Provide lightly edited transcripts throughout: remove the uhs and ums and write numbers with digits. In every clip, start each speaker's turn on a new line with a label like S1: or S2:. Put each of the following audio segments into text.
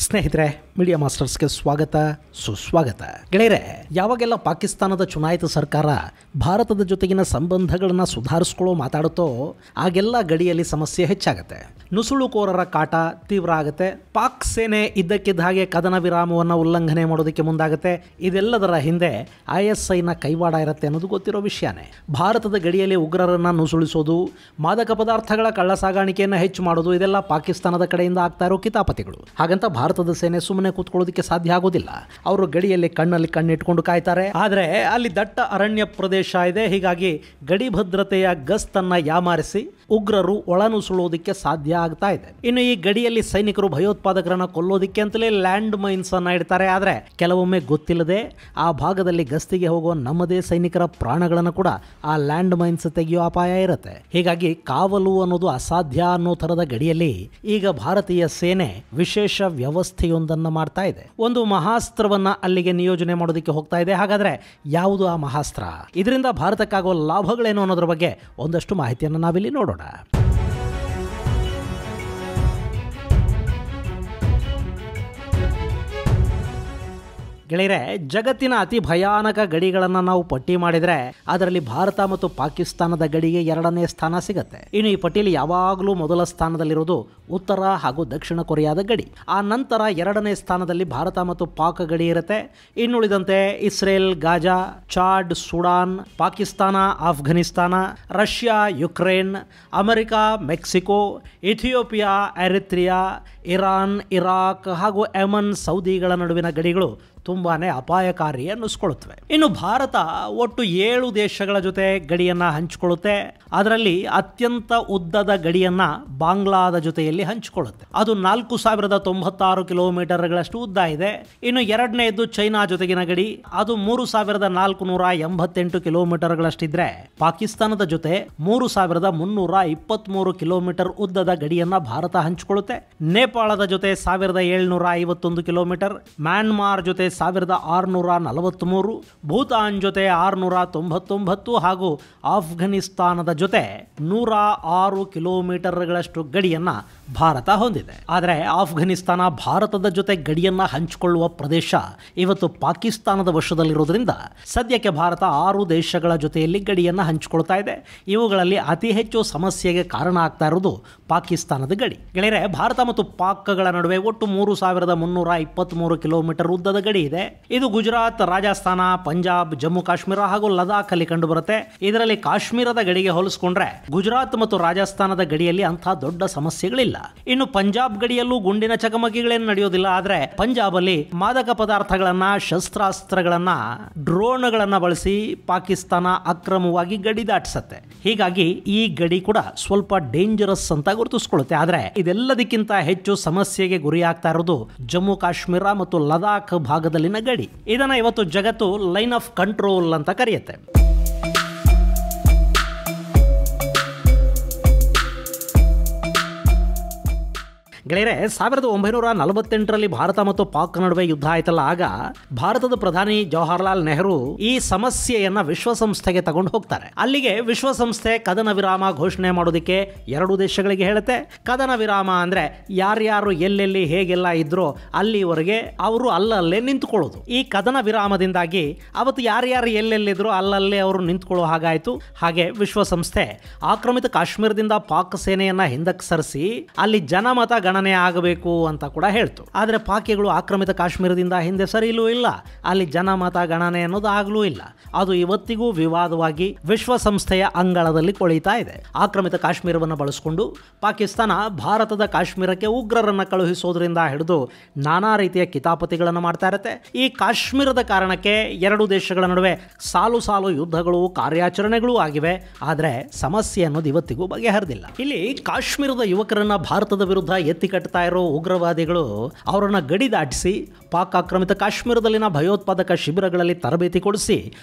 S1: ಸ್ನೇಹಿತರೆ, ಮೀಡಿಯಾ ಮಾಸ್ಟರ್ಸ್ಗೆ ಸ್ವಾಗತ ಸುಸ್ವಾಗತ. ಗೆಳೆಯರೆ, ಯಾವಾಗೆಲ್ಲ ಪಾಕಿಸ್ತಾನದ ಚುನಾಯಿತ ಸರ್ಕಾರ ಭಾರತದ ಜೊತೆಗಿನ ಸಂಬಂಧಗಳನ್ನು ಸುಧಾರಿಸ್ಕೊಳ್ಳೋ ಮಾತಾಡುತ್ತೋ ಆಗೆಲ್ಲ ಗಡಿಯಲ್ಲಿ ಸಮಸ್ಯೆ ಹೆಚ್ಚಾಗುತ್ತೆ. ನುಸುಳುಕೋರರ ಕಾಟ ತೀವ್ರ ಆಗುತ್ತೆ. ಪಾಕ್ ಸೇನೆ ಇದ್ದಕ್ಕಿದ್ದ ಹಾಗೆ ಕದನ ವಿರಾಮವನ್ನು ಉಲ್ಲಂಘನೆ ಮಾಡೋದಕ್ಕೆ ಮುಂದಾಗುತ್ತೆ. ಇದೆಲ್ಲದರ ಹಿಂದೆ ISIನ ಕೈವಾಡ ಇರುತ್ತೆ ಅನ್ನೋದು ಗೊತ್ತಿರೋ ವಿಷಯನೇ. ಭಾರತದ ಗಡಿಯಲ್ಲಿ ಉಗ್ರರನ್ನು ನುಸುಳಿಸೋದು, ಮಾದಕ ಪದಾರ್ಥಗಳ ಕಳ್ಳ ಸಾಗಾಣಿಕೆಯನ್ನು ಹೆಚ್ಚು ಮಾಡೋದು, ಇದೆಲ್ಲ ಪಾಕಿಸ್ತಾನದ ಕಡೆಯಿಂದ ಆಗ್ತಾ ಇರೋ ಕಿತಾಪತಿಗಳು. ಹಾಗಂತ ಭಾರತದ ಸೇನೆ ಸುಮ್ಮನೆ ಕೂತ್ಕೊಳ್ಳೋದಕ್ಕೆ ಸಾಧ್ಯ ಆಗೋದಿಲ್ಲ. ಅವರು ಗಡಿಯಲ್ಲಿ ಕಣ್ಣಲ್ಲಿ ಕಣ್ಣಿಟ್ಕೊಂಡು ಕಾಯ್ತಾರೆ. ಆದರೆ ಅಲ್ಲಿ ದಟ್ಟ ಅರಣ್ಯ ಪ್ರದೇಶ ಇದೆ. ಹೀಗಾಗಿ ಗಡಿ ಭದ್ರತೆಯ ಗಸ್ತನ್ನ ಯಾಮಾರಿಸಿ ಉಗ್ರರು ಒಳನುಸುಳೋದಕ್ಕೆ ಸಾಧ್ಯ ಆಗ್ತಾ ಇದೆ. ಇನ್ನು ಈ ಗಡಿಯಲ್ಲಿ ಸೈನಿಕರು ಭಯೋತ್ಪಾದಕರನ್ನ ಕೊಲ್ಲೋದಿಕ್ಕೆ ಅಂತಲೇ ಲ್ಯಾಂಡ್ ಮೈನ್ಸ್ ಅನ್ನ ಇಡ್ತಾರೆ. ಆದರೆ ಕೆಲವೊಮ್ಮೆ ಗೊತ್ತಿಲ್ಲದೆ ಆ ಭಾಗದಲ್ಲಿ ಗಸ್ತಿಗೆ ಹೋಗುವ ನಮ್ಮದೇ ಸೈನಿಕರ ಪ್ರಾಣಗಳನ್ನು ಕೂಡ ಆ ಲ್ಯಾಂಡ್ ಮೈನ್ಸ್ ತೆಗೆಯೋ ಅಪಾಯ ಇರುತ್ತೆ. ಹೀಗಾಗಿ ಕಾವಲು ಅನ್ನೋದು ಅಸಾಧ್ಯ ಅನ್ನೋ ಥರದ ಗಡಿಯಲ್ಲಿ ಈಗ ಭಾರತೀಯ ಸೇನೆ ವಿಶೇಷ ವ್ಯವಸ್ಥೆಯೊಂದನ್ನು ಮಾಡ್ತಾ ಇದೆ. ಒಂದು ಮಹಾಸ್ತ್ರವನ್ನ ಅಲ್ಲಿಗೆ ನಿಯೋಜನೆ ಮಾಡೋದಕ್ಕೆ ಹೋಗ್ತಾ ಇದೆ. ಹಾಗಾದ್ರೆ ಯಾವುದು ಆ ಮಹಾಸ್ತ್ರ? ಇದರಿಂದ ಭಾರತಕ್ಕಾಗುವ ಲಾಭಗಳೇನು ಅನ್ನೋದ್ರ ಬಗ್ಗೆ ಒಂದಷ್ಟು ಮಾಹಿತಿಯನ್ನು ನಾವಿಲ್ಲಿ ನೋಡೋಣ. ಗೆಳೆಯರೆ, ಜಗತ್ತಿನ ಅತಿ ಭಯಾನಕ ಗಡಿಗಳನ್ನು ನಾವು ಪಟ್ಟಿ ಮಾಡಿದರೆ ಅದರಲ್ಲಿ ಭಾರತ ಮತ್ತು ಪಾಕಿಸ್ತಾನದ ಗಡಿಗೆ 2ನೇ ಸ್ಥಾನ ಸಿಗುತ್ತೆ. ಇನ್ನು ಈ ಪಟ್ಟಿಯಲ್ಲಿ ಯಾವಾಗಲೂ ಮೊದಲ ಸ್ಥಾನದಲ್ಲಿರೋದು ಉತ್ತರ ಹಾಗೂ ದಕ್ಷಿಣ ಕೊರಿಯಾದ ಗಡಿ. ಆ ನಂತರ 2ನೇ ಸ್ಥಾನದಲ್ಲಿ ಭಾರತ ಮತ್ತು ಪಾಕ್ ಗಡಿ ಇರುತ್ತೆ. ಇನ್ನುಳಿದಂತೆ Israel, Gaza, Chad, Sudan, Pakistan, Afghanistan, Russia, Ukraine, America, Mexico, Ethiopia, Eritrea, Iran, Iraq ಹಾಗೂ ಯೆಮನ್, ಸೌದಿಗಳ ನಡುವಿನ ಗಡಿಗಳು ತುಂಬಾನೇ ಅಪಾಯಕಾರಿ ಅನ್ನಿಸ್ಕೊಳ್ಳುತ್ತವೆ. ಇನ್ನು ಭಾರತ ಒಟ್ಟು 7 ದೇಶಗಳ ಜೊತೆ ಗಡಿಯನ್ನ ಹಂಚಿಕೊಳ್ಳುತ್ತೆ. ಅದರಲ್ಲಿ ಅತ್ಯಂತ ಉದ್ದದ ಗಡಿಯನ್ನ ಬಾಂಗ್ಲಾದ ಜೊತೆಯಲ್ಲಿ ಹಂಚಿಕೊಳ್ಳುತ್ತೆ. ಅದು 4096 ಕಿಲೋಮೀಟರ್ಗಳಷ್ಟು ಉದ್ದ ಇದೆ. ಇನ್ನು 2ನೇದು ಚೈನಾ ಜೊತೆಗಿನ ಗಡಿ, ಅದು 3488 ಕಿಲೋಮೀಟರ್ಗಳಷ್ಟಿದ್ರೆ ಪಾಕಿಸ್ತಾನದ ಜೊತೆ 3323 ಕಿಲೋಮೀಟರ್ ಉದ್ದದ ಗಡಿಯನ್ನ ಭಾರತ ಹಂಚಿಕೊಳ್ಳುತ್ತೆ. ನೇಪಾಳದ ಜೊತೆ 1751 ಕಿಲೋಮೀಟರ್, ಮ್ಯಾನ್ಮಾರ್ ಜೊತೆ 1643, ಭೂತಾನ್ ಜೊತೆ 699 ಹಾಗೂ ಆಫ್ಘನಿಸ್ತಾನದ ಜೊತೆ 106 ಕಿಲೋಮೀಟರ್ಗಳಷ್ಟು ಗಡಿಯನ್ನ ಭಾರತ ಹೊಂದಿದೆ. ಆದರೆ ಆಫ್ಘನಿಸ್ತಾನ ಭಾರತದ ಜೊತೆ ಗಡಿಯನ್ನ ಹಂಚಿಕೊಳ್ಳುವ ಪ್ರದೇಶ ಇವತ್ತು ಪಾಕಿಸ್ತಾನದ ವಶದಲ್ಲಿರೋದ್ರಿಂದ ಸದ್ಯಕ್ಕೆ ಭಾರತ 6 ದೇಶಗಳ ಜೊತೆಯಲ್ಲಿ ಗಡಿಯನ್ನ ಹಂಚಿಕೊಳ್ತಾ ಇದೆ. ಇವುಗಳಲ್ಲಿ ಅತಿ ಹೆಚ್ಚು ಸಮಸ್ಯೆಗೆ ಕಾರಣ ಆಗ್ತಾ ಇರೋದು ಪಾಕಿಸ್ತಾನದ ಗಡಿ. ಗೆಳೆಯರೆ, ಭಾರತ ಮತ್ತು ಪಾಕ್ಗಳ ನಡುವೆ ಒಟ್ಟು 3323 ಕಿಲೋಮೀಟರ್ ಉದ್ದದ ಗಡಿ ಇದೆ. ಇದು ಗುಜರಾತ್, ರಾಜಸ್ಥಾನ, ಪಂಜಾಬ್, ಜಮ್ಮು ಕಾಶ್ಮೀರ ಹಾಗೂ ಲದಾಖ್ ಅಲ್ಲಿ ಕಂಡು ಬರುತ್ತೆ. ಇದರಲ್ಲಿ ಕಾಶ್ಮೀರದ ಗಡಿಗೆ ಹೋಲಿಸಿಕೊಂಡ್ರೆ ಗುಜರಾತ್ ಮತ್ತು ರಾಜಸ್ಥಾನದ ಗಡಿಯಲ್ಲಿ ಅಂಥ ದೊಡ್ಡ ಸಮಸ್ಯೆಗಳಿಲ್ಲ. ಇನ್ನು ಪಂಜಾಬ್ ಗಡಿಯಲ್ಲೂ ಗುಂಡಿನ ಚಕಮಕಿಗಳೇನು ನಡೆಯೋದಿಲ್ಲ. ಆದ್ರೆ ಪಂಜಾಬ್ ಅಲ್ಲಿ ಮಾದಕ ಪದಾರ್ಥಗಳನ್ನ, ಶಸ್ತ್ರಾಸ್ತ್ರಗಳನ್ನ, ಡ್ರೋನ್ಗಳನ್ನ ಬಳಸಿ ಪಾಕಿಸ್ತಾನ ಅಕ್ರಮವಾಗಿ ಗಡಿ ದಾಟಿಸುತ್ತೆ. ಹೀಗಾಗಿ ಈ ಗಡಿ ಕೂಡ ಸ್ವಲ್ಪ ಡೇಂಜರಸ್ ಅಂತ ಗುರುತಿಸಿಕೊಳ್ಳುತ್ತೆ. ಆದ್ರೆ ಇದೆಲ್ಲದಕ್ಕಿಂತ ಹೆಚ್ಚು ಸಮಸ್ಯೆಗೆ ಗುರಿಯಾಗ್ತಾ ಇರೋದು ಜಮ್ಮು ಕಾಶ್ಮೀರ ಮತ್ತು ಲದಾಖ್ ಭಾಗದಲ್ಲಿನ ಗಡಿ. ಇದನ್ನ ಇವತ್ತು ಜಗತ್ತು ಲೈನ್ ಆಫ್ ಕಂಟ್ರೋಲ್ ಅಂತ ಕರೆಯುತ್ತೆ. ಗೆಳೆಯರೆ, 1948ರಲ್ಲಿ ಭಾರತ ಮತ್ತು ಪಾಕ್ ನಡುವೆ ಯುದ್ಧ ಆಯ್ತಲ್ಲ, ಆಗ ಭಾರತದ ಪ್ರಧಾನಿ ಜವಾಹರ್ಲಾಲ್ ನೆಹರು ಈ ಸಮಸ್ಯೆಯನ್ನ ವಿಶ್ವಸಂಸ್ಥೆಗೆ ತಗೊಂಡು ಹೋಗ್ತಾರೆ. ಅಲ್ಲಿಗೆ ವಿಶ್ವಸಂಸ್ಥೆ ಕದನ ವಿರಾಮ ಘೋಷಣೆ ಮಾಡೋದಕ್ಕೆ 2 ದೇಶಗಳಿಗೆ ಹೇಳುತ್ತೆ. ಕದನ ವಿರಾಮ ಅಂದ್ರೆ ಯಾರ್ಯಾರು ಎಲ್ಲೆಲ್ಲಿ ಹೇಗೆಲ್ಲ ಇದ್ರೋ ಅಲ್ಲಿವರೆಗೆ ಅವರು ಅಲ್ಲಲ್ಲೇ ನಿಂತುಕೊಳ್ಳೋದು. ಈ ಕದನ ವಿರಾಮದಿಂದಾಗಿ ಅವತ್ತು ಯಾರ್ಯಾರು ಎಲ್ಲೆಲ್ಲಿದ್ರು ಅಲ್ಲಲ್ಲೇ ಅವರು ನಿಂತ್ಕೊಳ್ಳೋ ಹಾಗಾಯ್ತು. ಹಾಗೆ ವಿಶ್ವಸಂಸ್ಥೆ ಆಕ್ರಮಿತ ಕಾಶ್ಮೀರದಿಂದ ಪಾಕ್ ಸೇನೆಯನ್ನ ಹಿಂದಕ್ಕೆ ಸರಿಸಿ ಅಲ್ಲಿ ಜನಮತ ಗಣನೆ ಆಗಬೇಕು ಅಂತ ಕೂಡ ಹೇಳ್ತು. ಆದರೆ ಪಾಕಿಗಳು ಆಕ್ರಮಿತ ಕಾಶ್ಮೀರದಿಂದ ಹಿಂದೆ ಸರಿಯಲೂ ಇಲ್ಲ, ಅಲ್ಲಿ ಜನಮತ ಗಣನೆ ಅನ್ನೋದು ಆಗ್ಲೂ ಇಲ್ಲ. ಅದು ಇವತ್ತಿಗೂ ವಿವಾದವಾಗಿ ವಿಶ್ವಸಂಸ್ಥೆಯ ಅಂಗಳದಲ್ಲಿ ಕೊಳೀತಾ ಇದೆ. ಆಕ್ರಮಿತ ಕಾಶ್ಮೀರವನ್ನು ಬಳಸಿಕೊಂಡು ಪಾಕಿಸ್ತಾನ ಭಾರತದ ಕಾಶ್ಮೀರಕ್ಕೆ ಉಗ್ರರನ್ನ ಕಳುಹಿಸೋದ್ರಿಂದ ಹಿಡಿದು ನಾನಾ ರೀತಿಯ ಕಿತಾಪತಿಗಳನ್ನು ಮಾಡ್ತಾ ಇರುತ್ತೆ. ಈ ಕಾಶ್ಮೀರದ ಕಾರಣಕ್ಕೆ 2 ದೇಶಗಳ ನಡುವೆ ಸಾಲು ಸಾಲು ಯುದ್ಧಗಳು, ಕಾರ್ಯಾಚರಣೆಗಳು ಆಗಿವೆ. ಆದರೆ ಸಮಸ್ಯೆ ಅನ್ನೋದು ಇವತ್ತಿಗೂ ಬಗೆಹರಿದಿಲ್ಲ. ಇಲ್ಲಿ ಕಾಶ್ಮೀರದ ಯುವಕರನ್ನ ಭಾರತದ ವಿರುದ್ಧ ಎತ್ತಿ ಕಟ್ತಾ ಇರೋ ಉಗ್ರವಾದಿಗಳು ಅವರನ್ನ ಗಡಿ ದಾಟಿಸಿ ಪಾಕ್ ಆಕ್ರಮಿತ ಕಾಶ್ಮೀರದಲ್ಲಿನ ಭಯೋತ್ಪಾದಕ ಶಿಬಿರಗಳಲ್ಲಿ ತರಬೇತಿ ಕೊಡಿಸಿ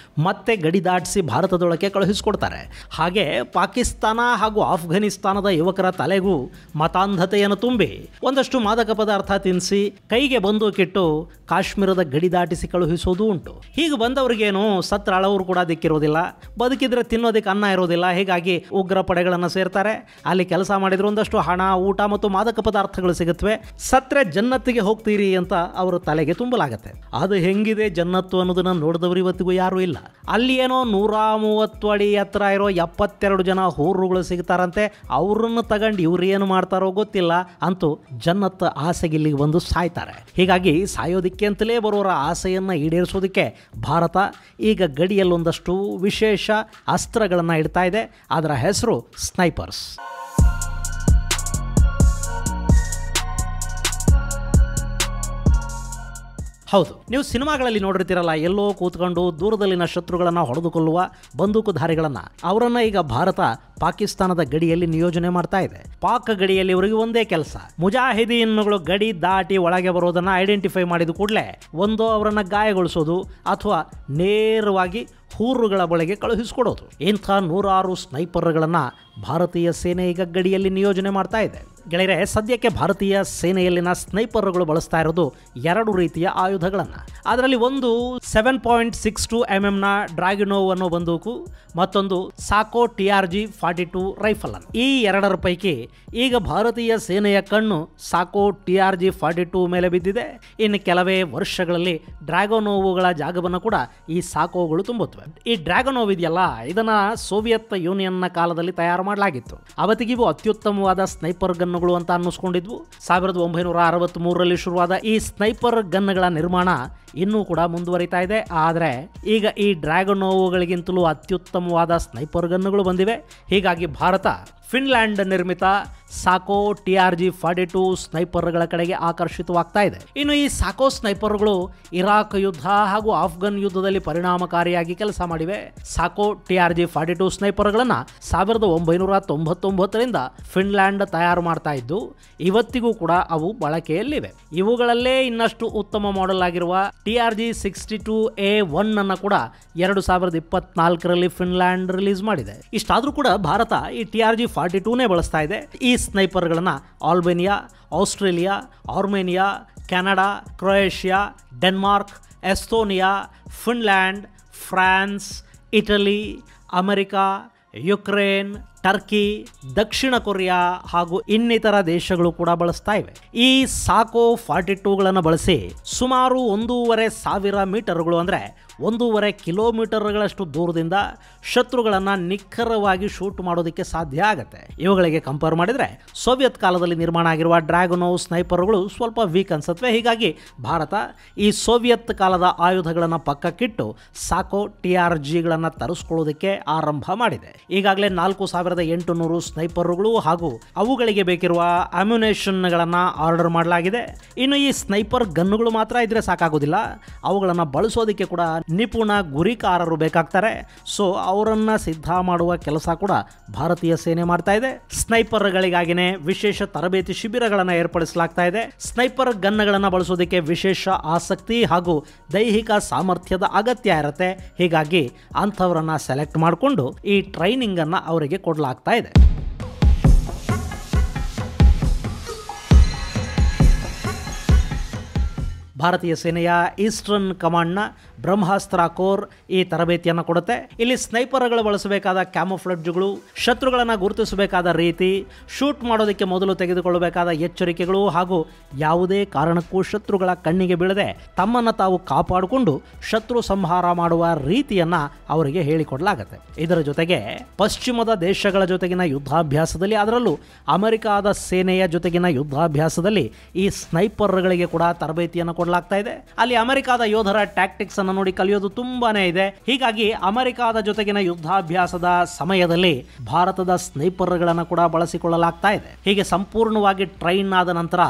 S1: ಮತ್ತೆ ಗಡಿ ದಾಟಿಸಿ ಭಾರತದೊಳಗೆ ಕಳುಹಿಸಿಕೊಡ್ತಾರೆ. ಹಾಗೆ ಪಾಕಿಸ್ತಾನ ಹಾಗೂ ಆಫ್ಘನಿಸ್ತಾನದ ಯುವಕರ ತಲೆಗೂ ಮತಾಂಧತೆಯನ್ನು ತುಂಬಿ ಒಂದಷ್ಟು ಮಾದಕ ಪದಾರ್ಥ ತಿನ್ನಿಸಿ ಕೈಗೆ ಬಂದೂಕಿಟ್ಟು ಕಾಶ್ಮೀರದ ಗಡಿ ದಾಟಿಸಿ ಕಳುಹಿಸೋದು ಉಂಟು. ಹೀಗೆ ಬಂದವರಿಗೇನು ಸತ್ರ ಅಳವರು ಕೂಡ ದಿಕ್ಕಿರೋದಿಲ್ಲ, ಬದುಕಿದ್ರೆ ತಿನ್ನೋದಕ್ಕೆ ಅನ್ನ ಇರೋದಿಲ್ಲ. ಹೀಗಾಗಿ ಉಗ್ರ ಪಡೆಗಳನ್ನು ಸೇರ್ತಾರೆ. ಅಲ್ಲಿ ಕೆಲಸ ಮಾಡಿದ್ರೆ ಒಂದಷ್ಟು ಹಣ, ಊಟ ಮತ್ತು ಮಾದಕ ಪದಾರ್ಥ ಪದಾರ್ಥಗಳು ಸಿಗುತ್ತವೆ, ಸತ್ರೆ ಜನ್ನತ್ತಿಗೆ ಹೋಗ್ತೀರಿ ಅಂತ ಅವರು ತಲೆಗೆ ತುಂಬಲಾಗತ್ತೆ. ಅದು ಹೆಂಗಿದೆ ಜನ್ನತ್ತು ಅನ್ನೋದನ್ನ ನೋಡಿದವರು ಇವತ್ತಿಗೂ ಯಾರೂ ಇಲ್ಲ. ಅಲ್ಲಿ ಏನೋ 130 ಅಡಿ ಎತ್ತರ ಇರೋ 72 ಜನ ಹೂರುಗಳು ಸಿಗ್ತಾರಂತೆ. ಅವ್ರನ್ನ ತಗೊಂಡು ಇವ್ರು ಏನು ಮಾಡ್ತಾರೋ ಗೊತ್ತಿಲ್ಲ, ಅಂತೂ ಜನ್ನತ್ ಆಸೆಗೆ ಇಲ್ಲಿಗೆ ಬಂದು ಸಾಯ್ತಾರೆ. ಹೀಗಾಗಿ ಸಾಯೋದಿಕ್ಕೆ ಅಂತಲೇ ಬರೋರ ಆಸೆಯನ್ನು ಈಡೇರಿಸೋದಕ್ಕೆ ಭಾರತ ಈಗ ಗಡಿಯಲ್ಲೊಂದಷ್ಟು ವಿಶೇಷ ಅಸ್ತ್ರಗಳನ್ನು ಇಡ್ತಾ ಇದೆ. ಅದರ ಹೆಸರು ಸ್ನೈಪರ್ಸ್. ಹೌದು, ನೀವು ಸಿನಿಮಾಗಳಲ್ಲಿ ನೋಡಿರ್ತೀರಲ್ಲ, ಎಲ್ಲೋ ಕೂತ್ಕೊಂಡು ದೂರದಲ್ಲಿನ ಶತ್ರುಗಳನ್ನು ಹೊಡೆದುಕೊಳ್ಳುವ ಬಂದೂಕುಧಾರಿಗಳನ್ನು, ಅವರನ್ನು ಈಗ ಭಾರತ ಪಾಕಿಸ್ತಾನದ ಗಡಿಯಲ್ಲಿ ನಿಯೋಜನೆ ಮಾಡ್ತಾ ಇದೆ. ಪಾಕ್ ಗಡಿಯಲ್ಲಿ ಇವರಿಗೆ ಒಂದೇ ಕೆಲಸ, ಮುಜಾಹಿದೀನ್ಗಳು ಗಡಿ ದಾಟಿ ಒಳಗೆ ಬರೋದನ್ನು ಐಡೆಂಟಿಫೈ ಮಾಡಿದ ಕೂಡಲೇ ಒಂದೋ ಅವರನ್ನು ಗಾಯಗೊಳಿಸೋದು ಅಥವಾ ನೇರವಾಗಿ ಹೂರುಗಳ ಬಳಿಗೆ ಕಳುಹಿಸಿಕೊಡೋದು. ಇಂಥ 106 ಸ್ನೈಪರ್ಗಳನ್ನು ಭಾರತೀಯ ಸೇನೆ ಈಗ ಗಡಿಯಲ್ಲಿ ನಿಯೋಜನೆ ಮಾಡ್ತಾ ಇದೆ. ಗೆಳೆಯರೆ, ಸದ್ಯಕ್ಕೆ ಭಾರತೀಯ ಸೇನೆಯಲ್ಲಿನ ಸ್ನೈಪರ್ಗಳು ಬಳಸ್ತಾ ಇರೋದು 2 ರೀತಿಯ ಆಯುಧಗಳನ್ನು. ಅದರಲ್ಲಿ ಒಂದು 7.62 mm ಡ್ರ್ಯಾಗನೋವ್ ಅನ್ನೋ ಬಂದೂಕು, ಮತ್ತೊಂದು ಸಾಕೋ TRG-42 ರೈಫಲ್ ಅನ್ನು. ಈ 2ರ ಪೈಕಿ ಈಗ ಭಾರತೀಯ ಸೇನೆಯ ಕಣ್ಣು ಸಾಕೋ TRG-42 ಮೇಲೆ ಬಿದ್ದಿದೆ. ಇನ್ನು ಕೆಲವೇ ವರ್ಷಗಳಲ್ಲಿ ಡ್ರ್ಯಾಗನೋವುಗಳ ಜಾಗವನ್ನು ಕೂಡ ಈ ಸಾಕೋಗಳು ತುಂಬುತ್ತವೆ. ಈ ಡ್ರ್ಯಾಗನೋವ್ ಇದೆಯಲ್ಲ, ಇದನ್ನ ಸೋವಿಯತ್ ಯೂನಿಯನ್ನ ಕಾಲದಲ್ಲಿ ತಯಾರು ಮಾಡಲಾಗಿತ್ತು. ಅವತ್ತಿಗಿವು ಅತ್ಯುತ್ತಮವಾದ ಸ್ನೈಪರ್ ಗನ್ನುಗಳು ಅಂತ ಅನ್ನಿಸ್ಕೊಂಡಿದ್ವು. 1963ರಲ್ಲಿ ಶುರುವಾದ ಈ ಸ್ನೈಪರ್ ಗನ್ಗಳ ನಿರ್ಮಾಣ ಇನ್ನೂ ಕೂಡ ಮುಂದುವರಿತಾ ಇದೆ. ಆದರೆ ಈಗ ಈ ಡ್ರ್ಯಾಗನೋವುಗಳಿಗಿಂತಲೂ ಅತ್ಯುತ್ತಮವಾದ ಸ್ನೈಪರ್ ಗನ್ನುಗಳು ಬಂದಿವೆ. ಹೀಗಾಗಿ ಭಾರತ ಫಿನ್ಲ್ಯಾಂಡ್ ನಿರ್ಮಿತ ಸಾಕೋ TRG-42 ಸ್ನೈಪರ್ಗಳ ಕಡೆಗೆ ಆಕರ್ಷಿತವಾಗ್ತಾ ಇದೆ. ಇನ್ನು ಈ ಸಾಕೋ ಸ್ನೈಪರ್ಗಳು ಇರಾಕ್ ಯುದ್ಧ ಹಾಗೂ ಆಫ್ಘನ್ ಯುದ್ಧದಲ್ಲಿ ಪರಿಣಾಮಕಾರಿಯಾಗಿ ಕೆಲಸ ಮಾಡಿವೆ. ಸಾಕೋ TRG-42 ಸ್ನೈಪರ್ಗಳನ್ನು 1999ರಿಂದ ಫಿನ್ಲ್ಯಾಂಡ್ ತಯಾರು ಮಾಡ್ತಾ ಇದ್ದು ಇವತ್ತಿಗೂ ಕೂಡ ಅವು ಬಳಕೆಯಲ್ಲಿವೆ. ಇವುಗಳಲ್ಲೇ ಇನ್ನಷ್ಟು ಉತ್ತಮ ಮಾಡೆಲ್ ಆಗಿರುವ TRG-62A1 ಅನ್ನು ಕೂಡ 2024ರಲ್ಲಿ ಫಿನ್ಲ್ಯಾಂಡ್ ರಿಲೀಸ್ ಮಾಡಿದೆ. ಇಷ್ಟಾದರೂ ಕೂಡ ಭಾರತ ಈ TRG-42ನೇ ಬಳಸ್ತಾ ಇದೆ. ಈ ಸ್ನೈಪರ್ಗಳನ್ನು Albania, Australia, Armenia, Canada, Croatia, Denmark, Estonia, Finland, France, Italy, America, Ukraine, Turkey, ದಕ್ಷಿಣ ಕೊರಿಯಾ ಹಾಗೂ ಇನ್ನಿತರ ದೇಶಗಳು ಕೂಡ ಬಳಸ್ತಾ ಇವೆ. ಈ ಸಾಕೋ 42ಗಳನ್ನು ಬಳಸಿ ಸುಮಾರು 1,500 ಮೀಟರ್ಗಳು ಅಂದರೆ 1.5 ಕಿಲೋಮೀಟರ್ಗಳಷ್ಟು ದೂರದಿಂದ ಶತ್ರುಗಳನ್ನು ನಿಖರವಾಗಿ ಶೂಟ್ ಮಾಡೋದಕ್ಕೆ ಸಾಧ್ಯ ಆಗುತ್ತೆ. ಇವುಗಳಿಗೆ ಕಂಪೇರ್ ಮಾಡಿದರೆ ಸೋವಿಯತ್ ಕಾಲದಲ್ಲಿ ನಿರ್ಮಾಣ ಆಗಿರುವ ಡ್ರ್ಯಾಗನೋವ್ ಸ್ನೈಪರ್ಗಳು ಸ್ವಲ್ಪ ವೀಕ್ ಅನ್ಸುತ್ತವೆ. ಹೀಗಾಗಿ ಭಾರತ ಈ ಸೋವಿಯತ್ ಕಾಲದ ಆಯುಧಗಳನ್ನು ಪಕ್ಕಕ್ಕಿಟ್ಟು ಸಾಕೋ TRGಗಳನ್ನು ತರಿಸ್ಕೊಳ್ಳೋದಕ್ಕೆ ಆರಂಭ ಮಾಡಿದೆ. ಈಗಾಗಲೇ 4,800 ಸ್ನೈಪರ್ಗಳು ಹಾಗೂ ಅವುಗಳಿಗೆ ಬೇಕಿರುವ ಅಮ್ಯುನೇಷನ್ಗಳನ್ನು ಆರ್ಡರ್ ಮಾಡಲಾಗಿದೆ. ಇನ್ನು ಈ ಸ್ನೈಪರ್ ಗನ್ನುಗಳು ಮಾತ್ರ ಇದ್ರೆ ಸಾಕಾಗೋದಿಲ್ಲ, ಅವುಗಳನ್ನು ಬಳಸೋದಕ್ಕೆ ಕೂಡ ನಿಪುಣ ಗುರಿಕಾರರು ಬೇಕಾಗ್ತಾರೆ. ಸೊ ಅವರನ್ನ ಸಿದ್ಧ ಮಾಡುವ ಕೆಲಸ ಕೂಡ ಭಾರತೀಯ ಸೇನೆ ಮಾಡ್ತಾ ಇದೆ. ಸ್ನೈಪರ್ಗಳಿಗಾಗಿನೇ ವಿಶೇಷ ತರಬೇತಿ ಶಿಬಿರಗಳನ್ನು ಏರ್ಪಡಿಸಲಾಗ್ತಾ ಇದೆ. ಸ್ನೈಪರ್ ಗನ್ಗಳನ್ನು ಬಳಸೋದಕ್ಕೆ ವಿಶೇಷ ಆಸಕ್ತಿ ಹಾಗೂ ದೈಹಿಕ ಸಾಮರ್ಥ್ಯದ ಅಗತ್ಯ ಇರುತ್ತೆ. ಹೀಗಾಗಿ ಅಂಥವರನ್ನ ಸೆಲೆಕ್ಟ್ ಮಾಡಿಕೊಂಡು ಈ ಟ್ರೈನಿಂಗ್ ಅನ್ನು ಅವರಿಗೆ ಕೊಡಲಾಗ್ತಾ ಇದೆ. ಭಾರತೀಯ ಸೇನೆಯ ಈಸ್ಟರ್ನ್ ಕಮಾಂಡ್ನ ಬ್ರಹ್ಮಾಸ್ತ್ರ ಕೋರ್ ಈ ತರಬೇತಿಯನ್ನು ಕೊಡುತ್ತೆ. ಇಲ್ಲಿ ಸ್ನೈಪರ್ಗಳು ಬಳಸಬೇಕಾದ ಕ್ಯಾಮೋಫ್ಲೇಜ್ಗಳು, ಶತ್ರುಗಳನ್ನು ಗುರುತಿಸಬೇಕಾದ ರೀತಿ, ಶೂಟ್ ಮಾಡೋದಕ್ಕೆ ಮೊದಲು ತೆಗೆದುಕೊಳ್ಳಬೇಕಾದ ಎಚ್ಚರಿಕೆಗಳು ಹಾಗೂ ಯಾವುದೇ ಕಾರಣಕ್ಕೂ ಶತ್ರುಗಳ ಕಣ್ಣಿಗೆ ಬೀಳದೆ ತಮ್ಮನ್ನು ತಾವು ಕಾಪಾಡಿಕೊಂಡು ಶತ್ರು ಸಂಹಾರ ಮಾಡುವ ರೀತಿಯನ್ನು ಅವರಿಗೆ ಹೇಳಿಕೊಡಲಾಗುತ್ತೆ. ಇದರ ಜೊತೆಗೆ ಪಶ್ಚಿಮದ ದೇಶಗಳ ಜೊತೆಗಿನ ಯುದ್ಧಾಭ್ಯಾಸದಲ್ಲಿ, ಅದರಲ್ಲೂ ಅಮೆರಿಕಾದ ಸೇನೆಯ ಜೊತೆಗಿನ ಯುದ್ಧಾಭ್ಯಾಸದಲ್ಲಿ ಈ ಸ್ನೈಪರ್ಗಳಿಗೆ ಕೂಡ ತರಬೇತಿಯನ್ನು ಕೊಡಲಾಗ್ತಾ ಇದೆ. ಅಲ್ಲಿ ಅಮೆರಿಕಾದ ಯೋಧರ ಟ್ಯಾಕ್ಟಿಕ್ಸ್ ಅನ್ನು ನೋಡಿ ಕಲಿಯೋದು ತುಂಬಾನೇ ಇದೆ. ಹೀಗಾಗಿ ಅಮೆರಿಕಾದ ಜೊತೆಗಿನ ಯುದ್ಧಾಭ್ಯಾಸದ ಸಮಯದಲ್ಲಿ ಭಾರತದ ಸ್ನೈಪರ್ಗಳನ್ನು ಕೂಡ ಬಳಸಿಕೊಳ್ಳಲಾಗ್ತಾ ಇದೆ. ಹೀಗೆ ಸಂಪೂರ್ಣವಾಗಿ ಟ್ರೈನ್ ಆದ ನಂತರ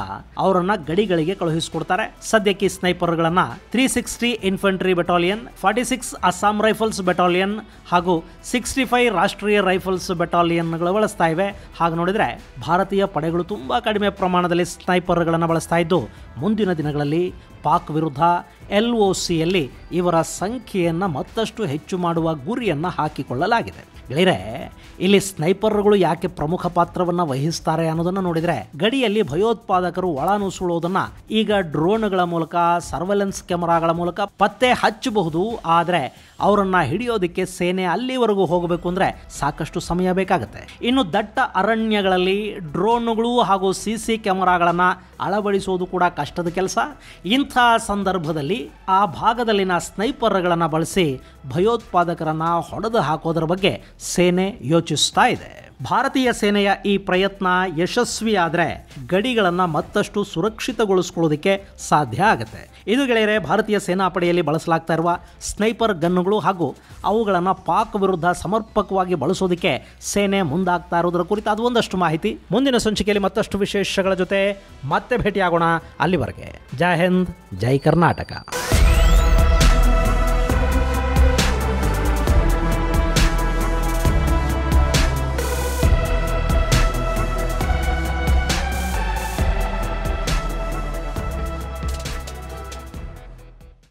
S1: ಅವರನ್ನ ಗಡಿಗಳಿಗೆ ಕಳುಹಿಸಿಕೊಡ್ತಾರೆ. ಸದ್ಯಕ್ಕೆ ಸ್ನೈಪರ್ಗಳನ್ನ 360 infantry battalion, 46 Assam rifles battalion ಹಾಗೂ 65 ರಾಷ್ಟ್ರೀಯ ರೈಫಲ್ಸ್ ಬೆಟಾಲಿಯನ್ಗಳು ಬಳಸ್ತಾ ಇವೆ. ಹಾಗೆ ನೋಡಿದ್ರೆ ಭಾರತೀಯ ಪಡೆಗಳು ತುಂಬಾ ಕಡಿಮೆ ಪ್ರಮಾಣದಲ್ಲಿ ಸ್ನೈಪರ್ಗಳನ್ನು ಬಳಸ್ತಾ ಇದ್ದು ಮುಂದಿನ ದಿನಗಳಲ್ಲಿ ಪಾಕ್ ವಿರುದ್ಧ LOCಯಲ್ಲಿ ಇವರ ಸಂಖ್ಯೆಯನ್ನು ಮತ್ತಷ್ಟು ಹೆಚ್ಚು ಮಾಡುವ ಗುರಿಯನ್ನು ಹಾಕಿಕೊಳ್ಳಲಾಗಿದೆ. ಗೆಳೆಯರೆ, ಇಲ್ಲಿ ಸ್ನೈಪರ್ಗಳು ಯಾಕೆ ಪ್ರಮುಖ ಪಾತ್ರವನ್ನು ವಹಿಸ್ತಾರೆ ಅನ್ನೋದನ್ನು ನೋಡಿದರೆ, ಗಡಿಯಲ್ಲಿ ಭಯೋತ್ಪಾದಕರು ಒಳನುಸುಳುವುದನ್ನು ಈಗ ಡ್ರೋನ್ಗಳ ಮೂಲಕ, ಸರ್ವೆಲೆನ್ಸ್ ಕ್ಯಾಮೆರಾಗಳ ಮೂಲಕ ಪತ್ತೆ ಹಚ್ಚಬಹುದು. ಆದರೆ ಅವರನ್ನು ಹಿಡಿಯೋದಕ್ಕೆ ಸೇನೆ ಅಲ್ಲಿವರೆಗೂ ಹೋಗಬೇಕು ಅಂದರೆ ಸಾಕಷ್ಟು ಸಮಯ ಬೇಕಾಗುತ್ತೆ. ಇನ್ನು ದಟ್ಟ ಅರಣ್ಯಗಳಲ್ಲಿ ಡ್ರೋನ್ಗಳು ಹಾಗೂ CC ಕ್ಯಾಮೆರಾಗಳನ್ನು ಅಳವಡಿಸುವುದು ಕೂಡ ಕಷ್ಟದ ಕೆಲಸ. ಇಂಥ ಸಂದರ್ಭದಲ್ಲಿ ಆ ಭಾಗದಲ್ಲಿನ ಸ್ನೈಪರ್ಗಳನ್ನು ಬಳಸಿ ಭಯೋತ್ಪಾದಕರನ್ನು ಹೊಡೆದು ಹಾಕೋದರ ಬಗ್ಗೆ ಸೇನೆ ಯೋಚಿಸ್ತಾ ಇದೆ. ಭಾರತೀಯ ಸೇನೆಯ ಈ ಪ್ರಯತ್ನ ಯಶಸ್ವಿಯಾದರೆ ಗಡಿಗಳನ್ನು ಮತ್ತಷ್ಟು ಸುರಕ್ಷಿತಗೊಳಿಸ್ಕೊಳ್ಳೋದಕ್ಕೆ ಸಾಧ್ಯ ಆಗುತ್ತೆ. ಇದು ಗೆಳೆಯರೆ, ಭಾರತೀಯ ಸೇನಾಪಡೆಯಲ್ಲಿ ಬಳಸಲಾಗ್ತಾ ಇರುವ ಸ್ನೈಪರ್ ಗನ್ನುಗಳು ಹಾಗೂ ಅವುಗಳನ್ನು ಪಾಕ್ ವಿರುದ್ಧ ಸಮರ್ಪಕವಾಗಿ ಬಳಸೋದಕ್ಕೆ ಸೇನೆ ಮುಂದಾಗ್ತಾ ಇರೋದರ ಕುರಿತಾದ ಒಂದಷ್ಟು ಮಾಹಿತಿ. ಮುಂದಿನ ಸಂಚಿಕೆಯಲ್ಲಿ ಮತ್ತಷ್ಟು ವಿಶೇಷಗಳ ಜೊತೆ ಮತ್ತೆ ಭೇಟಿಯಾಗೋಣ. ಅಲ್ಲಿವರೆಗೆ ಜೈ ಹಿಂದ್, ಜೈ ಕರ್ನಾಟಕ.